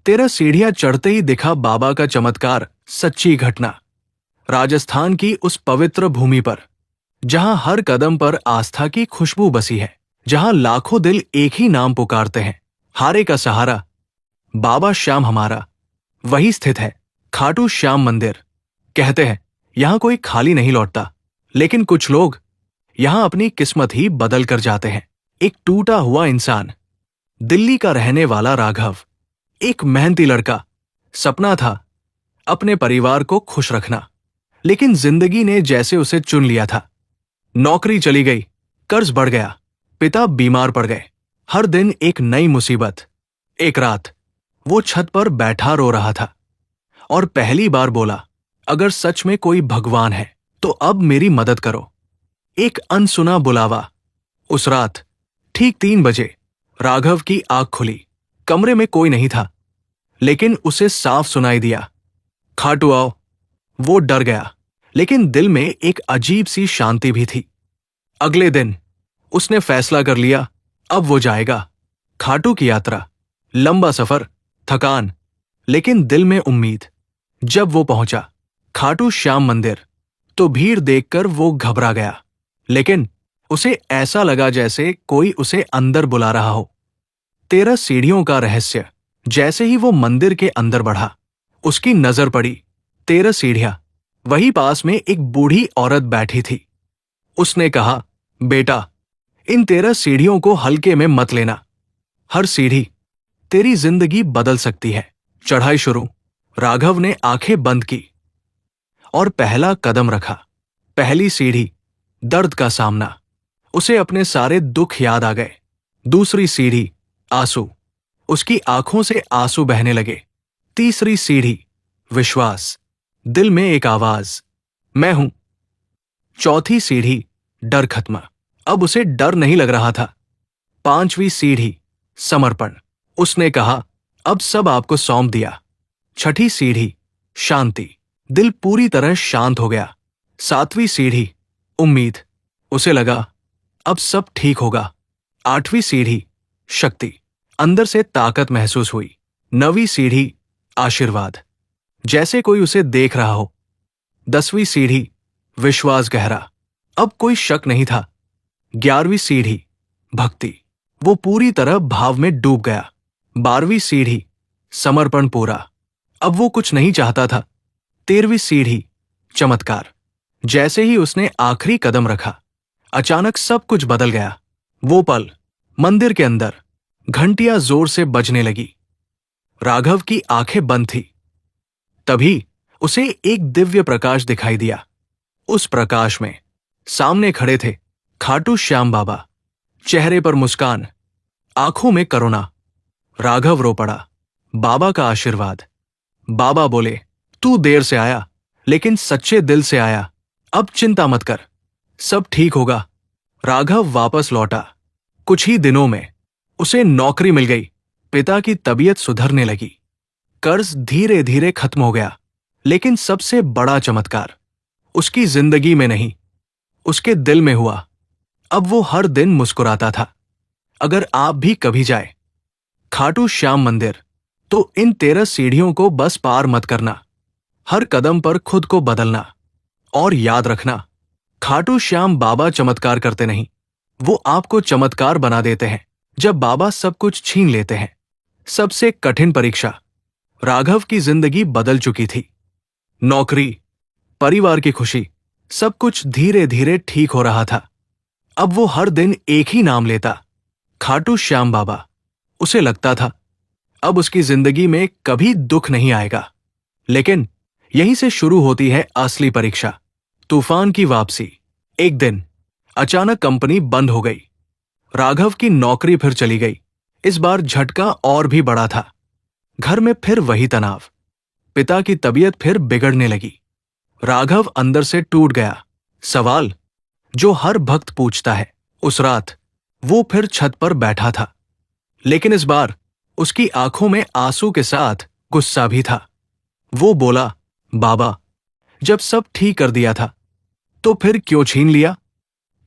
13 सीढ़ियां चढ़ते ही दिखा बाबा का चमत्कार, सच्ची घटना। राजस्थान की उस पवित्र भूमि पर, जहां हर कदम पर आस्था की खुशबू बसी है, जहां लाखों दिल एक ही नाम पुकारते हैं, हारे का सहारा, बाबा श्याम हमारा, वही स्थित है खाटू श्याम मंदिर। कहते हैं यहां कोई खाली नहीं लौटता, लेकिन कुछ लोग यहां अपनी किस्मत ही बदल कर जाते हैं। एक टूटा हुआ इंसान, दिल्ली का रहने वाला राघव, एक मेहनती लड़का, सपना था अपने परिवार को खुश रखना, लेकिन जिंदगी ने जैसे उसे चुन लिया था। नौकरी चली गई, कर्ज बढ़ गया, पिता बीमार पड़ गए, हर दिन एक नई मुसीबत। एक रात वो छत पर बैठा रो रहा था और पहली बार बोला, अगर सच में कोई भगवान है तो अब मेरी मदद करो। एक अनसुना बुलावा। उस रात ठीक 3 बजे राघव की आंख खुली। कमरे में कोई नहीं था, लेकिन उसे साफ सुनाई दिया, खाटू आओ। वो डर गया, लेकिन दिल में एक अजीब सी शांति भी थी। अगले दिन उसने फैसला कर लिया, अब वो जाएगा। खाटू की यात्रा, लंबा सफर, थकान, लेकिन दिल में उम्मीद। जब वो पहुंचा खाटू श्याम मंदिर, तो भीड़ देखकर वो घबरा गया, लेकिन उसे ऐसा लगा जैसे कोई उसे अंदर बुला रहा हो। 13 सीढ़ियों का रहस्य। जैसे ही वो मंदिर के अंदर बढ़ा, उसकी नजर पड़ी 13 सीढ़ियां। वही पास में एक बूढ़ी औरत बैठी थी। उसने कहा, बेटा, इन 13 सीढ़ियों को हल्के में मत लेना। हर सीढ़ी तेरी जिंदगी बदल सकती है। चढ़ाई शुरू। राघव ने आंखें बंद की और पहला कदम रखा। पहली सीढ़ी, दर्द का सामना। उसे अपने सारे दुख याद आ गए। दूसरी सीढ़ी, आंसू। उसकी आंखों से आंसू बहने लगे। तीसरी सीढ़ी, विश्वास। दिल में एक आवाज, मैं हूं। चौथी सीढ़ी, डर खत्म। अब उसे डर नहीं लग रहा था। 5वीं सीढ़ी, समर्पण। उसने कहा, अब सब आपको सौंप दिया। छठी सीढ़ी, शांति। दिल पूरी तरह शांत हो गया। 7वीं सीढ़ी, उम्मीद। उसे लगा अब सब ठीक होगा। 8वीं सीढ़ी, शक्ति। अंदर से ताकत महसूस हुई। 9वीं सीढ़ी, आशीर्वाद, जैसे कोई उसे देख रहा हो। 10वीं सीढ़ी, विश्वास गहरा। अब कोई शक नहीं था। 11वीं सीढ़ी, भक्ति। वो पूरी तरह भाव में डूब गया। 12वीं सीढ़ी, समर्पण पूरा। अब वो कुछ नहीं चाहता था। 13वीं सीढ़ी, चमत्कार। जैसे ही उसने आखिरी कदम रखा, अचानक सब कुछ बदल गया। वो पल, मंदिर के अंदर घंटियां जोर से बजने लगी। राघव की आंखें बंद थी। तभी उसे एक दिव्य प्रकाश दिखाई दिया। उस प्रकाश में सामने खड़े थे खाटू श्याम बाबा। चेहरे पर मुस्कान, आंखों में करुणा। राघव रो पड़ा। बाबा का आशीर्वाद। बाबा बोले, तू देर से आया, लेकिन सच्चे दिल से आया। अब चिंता मत कर, सब ठीक होगा। राघव वापस लौटा। कुछ ही दिनों में उसे नौकरी मिल गई। पिता की तबीयत सुधरने लगी। कर्ज धीरे धीरे खत्म हो गया। लेकिन सबसे बड़ा चमत्कार उसकी जिंदगी में नहीं, उसके दिल में हुआ। अब वो हर दिन मुस्कुराता था। अगर आप भी कभी जाए खाटू श्याम मंदिर, तो इन 13 सीढ़ियों को बस पार मत करना। हर कदम पर खुद को बदलना। और याद रखना, खाटू श्याम बाबा चमत्कार करते नहीं, वो आपको चमत्कार बना देते हैं। जब बाबा सब कुछ छीन लेते हैं। सबसे कठिन परीक्षा। राघव की जिंदगी बदल चुकी थी। नौकरी, परिवार की खुशी, सब कुछ धीरे धीरे ठीक हो रहा था। अब वो हर दिन एक ही नाम लेता, खाटू श्याम बाबा। उसे लगता था अब उसकी जिंदगी में कभी दुख नहीं आएगा। लेकिन यहीं से शुरू होती है असली परीक्षा। तूफान की वापसी। एक दिन अचानक कंपनी बंद हो गई। राघव की नौकरी फिर चली गई। इस बार झटका और भी बड़ा था। घर में फिर वही तनाव। पिता की तबीयत फिर बिगड़ने लगी। राघव अंदर से टूट गया। सवाल जो हर भक्त पूछता है। उस रात वो फिर छत पर बैठा था, लेकिन इस बार उसकी आंखों में आंसू के साथ गुस्सा भी था। वो बोला, बाबा, जब सब ठीक कर दिया था तो फिर क्यों छीन लिया?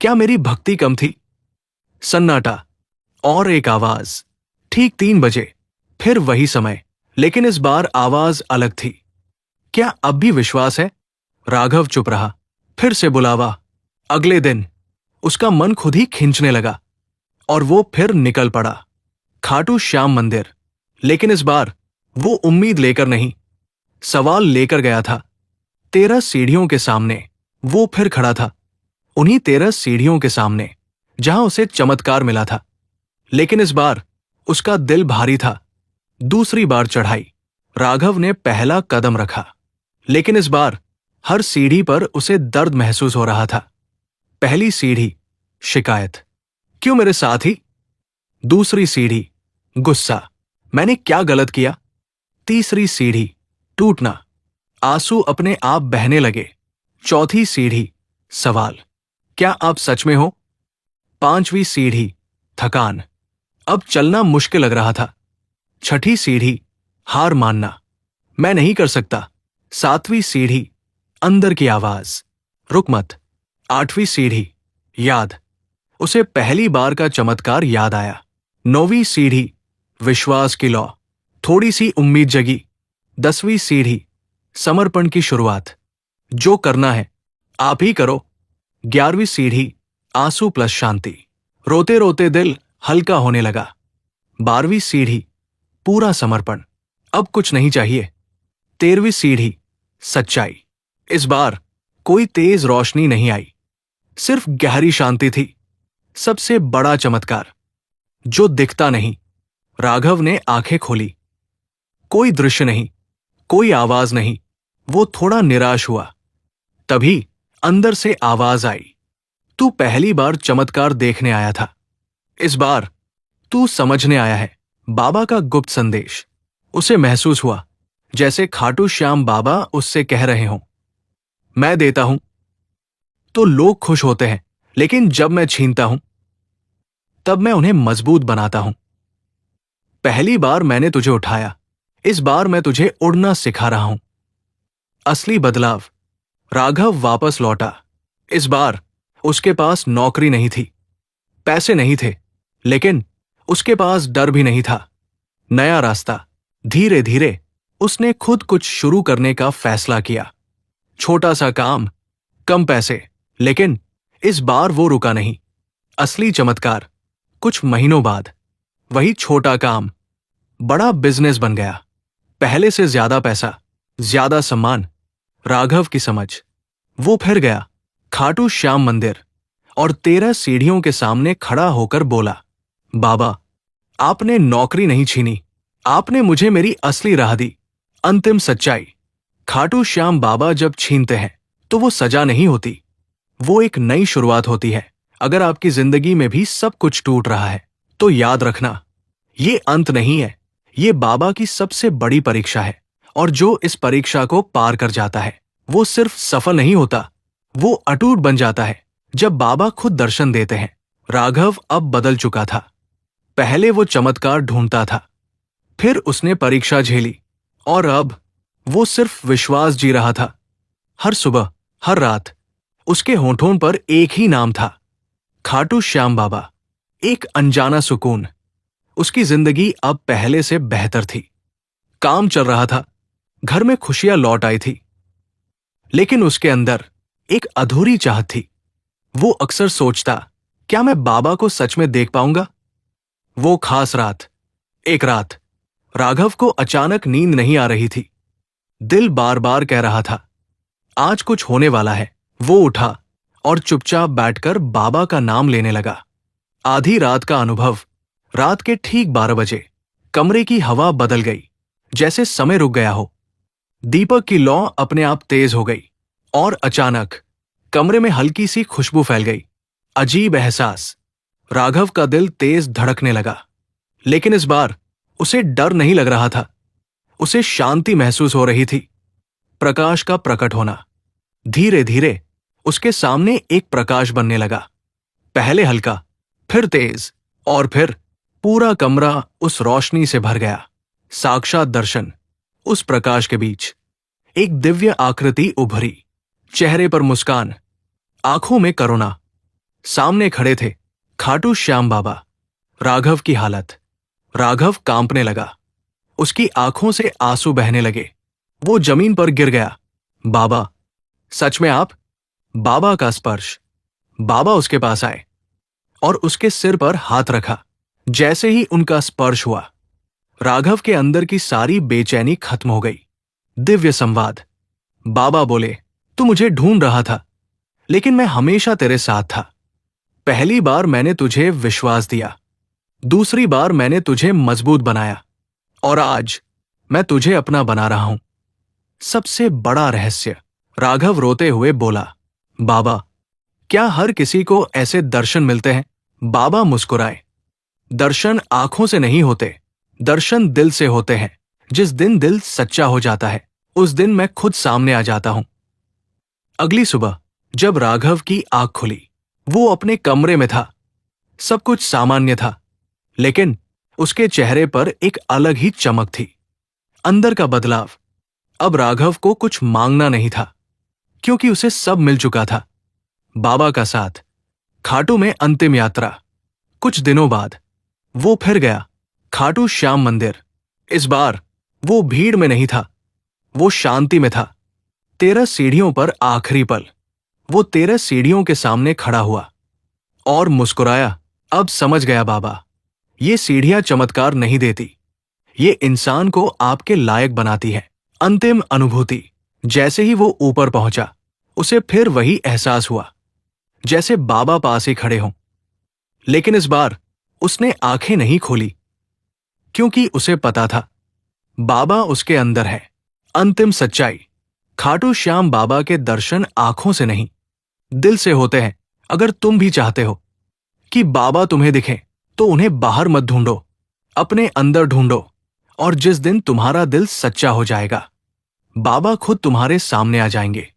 क्या मेरी भक्ति कम थी? सन्नाटा और एक आवाज। ठीक 3 बजे, फिर वही समय। लेकिन इस बार आवाज अलग थी। क्या अब भी विश्वास है? राघव चुप रहा। फिर से बुलावा। अगले दिन उसका मन खुद ही खींचने लगा और वो फिर निकल पड़ा। खाटू श्याम मंदिर। लेकिन इस बार वो उम्मीद लेकर नहीं, सवाल लेकर गया था। 13 सीढ़ियों के सामने वो फिर खड़ा था, उन्हीं 13 सीढ़ियों के सामने जहां उसे चमत्कार मिला था। लेकिन इस बार उसका दिल भारी था। दूसरी बार चढ़ाई। राघव ने पहला कदम रखा, लेकिन इस बार हर सीढ़ी पर उसे दर्द महसूस हो रहा था। पहली सीढ़ी शिकायत, क्यों मेरे साथ ही? दूसरी सीढ़ी गुस्सा, मैंने क्या गलत किया? तीसरी सीढ़ी टूटना, आंसू अपने आप बहने लगे। चौथी सीढ़ी सवाल, क्या आप सच में हो? पांचवी सीढ़ी थकान, अब चलना मुश्किल लग रहा था। छठी सीढ़ी हार मानना, मैं नहीं कर सकता। सातवीं सीढ़ी अंदर की आवाज, रुक मत। आठवीं सीढ़ी याद, उसे पहली बार का चमत्कार याद आया। नौवीं सीढ़ी विश्वास की लौ, थोड़ी सी उम्मीद जगी। 10वीं सीढ़ी समर्पण की शुरुआत, जो करना है आप ही करो। 11वीं सीढ़ी आंसू प्लस शांति, रोते रोते दिल हल्का होने लगा। 12वीं सीढ़ी पूरा समर्पण, अब कुछ नहीं चाहिए। 13वीं सीढ़ी सच्चाई, इस बार कोई तेज रोशनी नहीं आई, सिर्फ गहरी शांति थी। सबसे बड़ा चमत्कार, जो दिखता नहीं। राघव ने आंखें खोली। कोई दृश्य नहीं, कोई आवाज नहीं। वो थोड़ा निराश हुआ। तभी अंदर से आवाज आई, तू पहली बार चमत्कार देखने आया था, इस बार तू समझने आया है। बाबा का गुप्त संदेश। उसे महसूस हुआ जैसे खाटू श्याम बाबा उससे कह रहे हों, मैं देता हूं तो लोग खुश होते हैं, लेकिन जब मैं छीनता हूं तब मैं उन्हें मजबूत बनाता हूं। पहली बार मैंने तुझे उठाया, इस बार मैं तुझे उड़ना सिखा रहा हूं। असली बदलाव। राघव वापस लौटा। इस बार उसके पास नौकरी नहीं थी, पैसे नहीं थे, लेकिन उसके पास डर भी नहीं था। नया रास्ता। धीरे धीरे उसने खुद कुछ शुरू करने का फैसला किया। छोटा सा काम, कम पैसे, लेकिन इस बार वो रुका नहीं। असली चमत्कार कुछ महीनों बाद, वही छोटा काम बड़ा बिजनेस बन गया। पहले से ज्यादा पैसा, ज्यादा सम्मान। राघव की समझ। वो फिर गया खाटू श्याम मंदिर और 13 सीढ़ियों के सामने खड़ा होकर बोला, बाबा, आपने नौकरी नहीं छीनी, आपने मुझे मेरी असली राह दी, अंतिम सच्चाई। खाटू श्याम बाबा जब छीनते हैं तो वो सजा नहीं होती, वो एक नई शुरुआत होती है। अगर आपकी जिंदगी में भी सब कुछ टूट रहा है तो याद रखना, ये अंत नहीं है, ये बाबा की सबसे बड़ी परीक्षा है। और जो इस परीक्षा को पार कर जाता है वो सिर्फ सफल नहीं होता, वो अटूट बन जाता है। जब बाबा खुद दर्शन देते हैं। राघव अब बदल चुका था। पहले वो चमत्कार ढूंढता था, फिर उसने परीक्षा झेली और अब वो सिर्फ विश्वास जी रहा था। हर सुबह, हर रात उसके होठों पर एक ही नाम था, खाटू श्याम बाबा। एक अनजाना सुकून। उसकी जिंदगी अब पहले से बेहतर थी। काम चल रहा था, घर में खुशियां लौट आई थी, लेकिन उसके अंदर एक अधूरी चाहत थी। वो अक्सर सोचता, क्या मैं बाबा को सच में देख पाऊंगा? वो खास रात। एक रात राघव को अचानक नींद नहीं आ रही थी। दिल बार बार कह रहा था, आज कुछ होने वाला है। वो उठा और चुपचाप बैठकर बाबा का नाम लेने लगा। आधी रात का अनुभव। रात के ठीक 12 बजे कमरे की हवा बदल गई, जैसे समय रुक गया हो। दीपक की लौ अपने आप तेज हो गई और अचानक कमरे में हल्की सी खुशबू फैल गई। अजीब एहसास। राघव का दिल तेज धड़कने लगा, लेकिन इस बार उसे डर नहीं लग रहा था, उसे शांति महसूस हो रही थी। प्रकाश का प्रकट होना। धीरे धीरे उसके सामने एक प्रकाश बनने लगा। पहले हल्का, फिर तेज और फिर पूरा कमरा उस रोशनी से भर गया। साक्षात दर्शन। उस प्रकाश के बीच एक दिव्य आकृति उभरी, चेहरे पर मुस्कान, आंखों में करुणा। सामने खड़े थे खाटू श्याम बाबा। राघव की हालत। राघव कांपने लगा। उसकी आंखों से आंसू बहने लगे। वो जमीन पर गिर गया। बाबा, सच में आप? बाबा का स्पर्श। बाबा उसके पास आए और उसके सिर पर हाथ रखा। जैसे ही उनका स्पर्श हुआ, राघव के अंदर की सारी बेचैनी खत्म हो गई। दिव्य संवाद। बाबा बोले, तू मुझे ढूंढ रहा था, लेकिन मैं हमेशा तेरे साथ था। पहली बार मैंने तुझे विश्वास दिया, दूसरी बार मैंने तुझे मजबूत बनाया, और आज मैं तुझे अपना बना रहा हूं। सबसे बड़ा रहस्य। राघव रोते हुए बोला, बाबा, क्या हर किसी को ऐसे दर्शन मिलते हैं? बाबा मुस्कुराए। दर्शन आंखों से नहीं होते, दर्शन दिल से होते हैं। जिस दिन दिल सच्चा हो जाता है, उस दिन मैं खुद सामने आ जाता हूं। अगली सुबह जब राघव की आंख खुली, वो अपने कमरे में था। सब कुछ सामान्य था, लेकिन उसके चेहरे पर एक अलग ही चमक थी। अंदर का बदलाव। अब राघव को कुछ मांगना नहीं था, क्योंकि उसे सब मिल चुका था। बाबा का साथ, खाटू में अंतिम यात्रा। कुछ दिनों बाद वो फिर गया, खाटू श्याम मंदिर। इस बार वो भीड़ में नहीं था, वो शांति में था। 13 सीढ़ियों पर आखिरी पल। वो 13 सीढ़ियों के सामने खड़ा हुआ और मुस्कुराया। अब समझ गया बाबा, ये सीढ़ियां चमत्कार नहीं देती, ये इंसान को आपके लायक बनाती है। अंतिम अनुभूति। जैसे ही वो ऊपर पहुंचा, उसे फिर वही एहसास हुआ, जैसे बाबा पास ही खड़े हों। लेकिन इस बार उसने आंखें नहीं खोली, क्योंकि उसे पता था बाबा उसके अंदर है। अंतिम सच्चाई। खाटू श्याम बाबा के दर्शन आंखों से नहीं, दिल से होते हैं। अगर तुम भी चाहते हो कि बाबा तुम्हें दिखें, तो उन्हें बाहर मत ढूंढो, अपने अंदर ढूंढो। और जिस दिन तुम्हारा दिल सच्चा हो जाएगा, बाबा खुद तुम्हारे सामने आ जाएंगे।